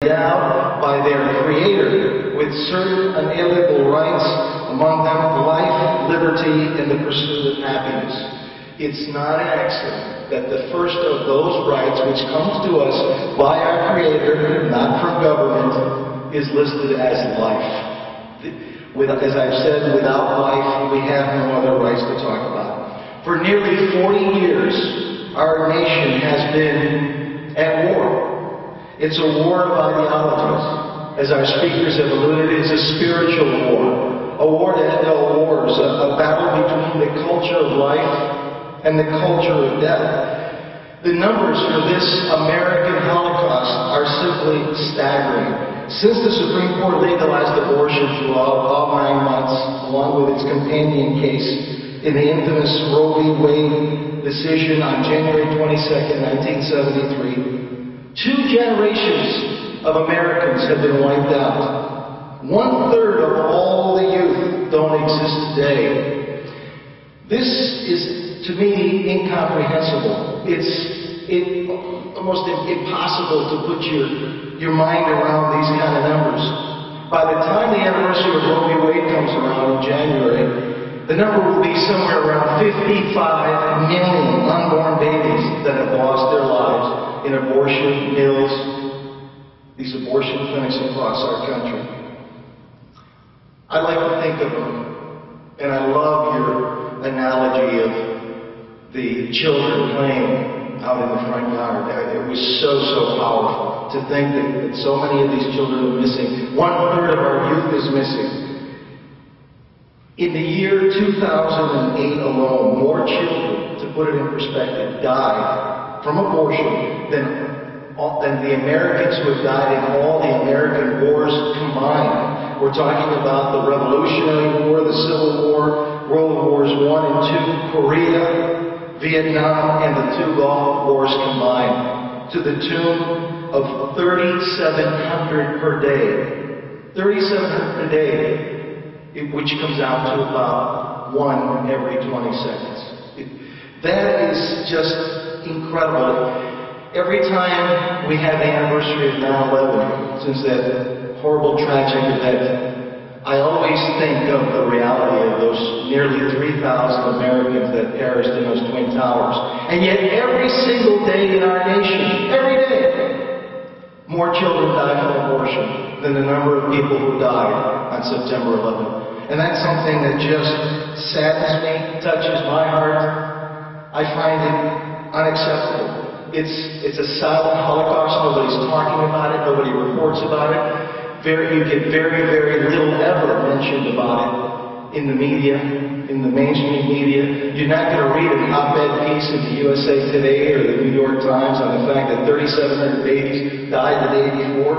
endowed by their Creator with certain unalienable rights, among them life, liberty, and the pursuit of happiness. It's not an accident that the first of those rights, which comes to us by our Creator, not from government, is listed as life. As I've said, without life, we have no other rights to talk about. For nearly 40 years, our nation has been at war. It's a war of ideologies. As our speakers have alluded, it's a spiritual war. A war to end all wars. A battle between the culture of life and the culture of death. The numbers for this American Holocaust are simply staggering. Since the Supreme Court legalized abortion throughout all 9 months, along with its companion case in the infamous Roe v. Wade decision on January 22nd, 1973, 2 generations of Americans have been wiped out. 1/3 of all the youth don't exist today. This is, to me, incomprehensible. It's almost impossible to put your mind around these kind of numbers. By the time the anniversary of Roe v. Wade comes around in January, the number will be somewhere around 55 million unborn babies that have lost their lives in abortion mills, these abortion clinics across our country. I like to think of them, and I love your analogy of the children playing out in the front yard. It was so powerful to think that so many of these children are missing. 1/3 of our youth is missing. In the year 2008 alone, more children, to put it in perspective, died from abortion than the Americans who have died in all the American wars combined. We're talking about the Revolutionary War, the Civil War, World Wars I and II, Korea, Vietnam, and the 2 Gulf Wars combined, to the tune of 3,700 per day. 3,700 a day, which comes out to about 1 every 20 seconds. That is just incredible. Every time we have the anniversary of 9/11, since that horrible tragic event, I always think of the reality of those nearly 3,000 Americans that perished in those Twin Towers. And yet every single day in our nation, every day, more children die from abortion than the number of people who died on September 11th. And that's something that just saddens me, touches my heart. I find it unacceptable. It's a silent Holocaust. Nobody's talking about it. Nobody reports about it. You get very little ever mentioned about it in the media, in the mainstream media. You're not going to read an op-ed piece in the USA Today or the New York Times on the fact that 3,700 babies died the day before.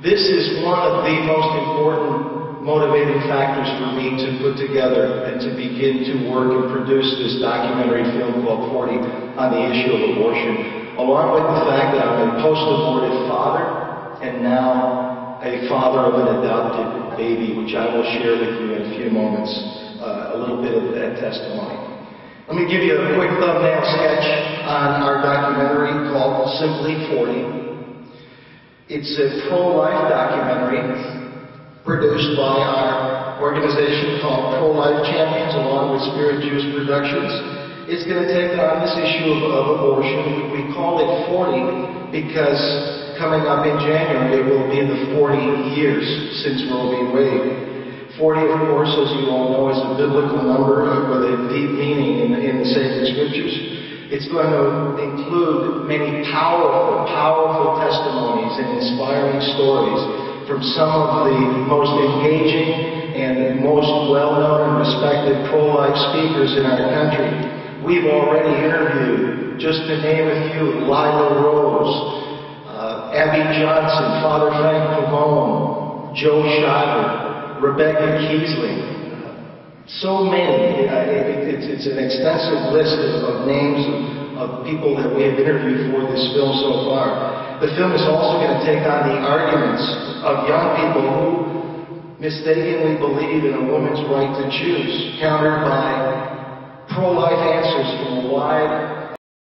This is one of the most important motivating factors for me to put together and to begin to work and produce this documentary film called 40 on the issue of abortion, along with the fact that I'm a post-abortive father and now a father of an adopted baby, which I will share with you in a few moments, a little bit of that testimony. Let me give you a quick thumbnail sketch on our documentary called Simply 40. It's a pro-life documentary produced by our organization called Pro-Life Champions, along with Spirit Juice Productions. It's going to take on this issue of abortion. We call it 40 because coming up in January, it will be the 40 years since Roe v. Wade. 40, of course, as you all know, is a biblical number with a deep meaning in the sacred scriptures. It's going to include many powerful testimonies and inspiring stories from some of the most engaging and most well-known and respected pro-life speakers in our country. We've already interviewed, just to name a few, Lila Rose, Abby Johnson, Father Frank Pavone, Joe Shiver, Rebecca Kiesling. So many. It's an extensive list of names of people that we have interviewed for this film so far. The film is also going to take on the arguments of young people who mistakenly believe in a woman's right to choose, countered by pro-life answers from a wide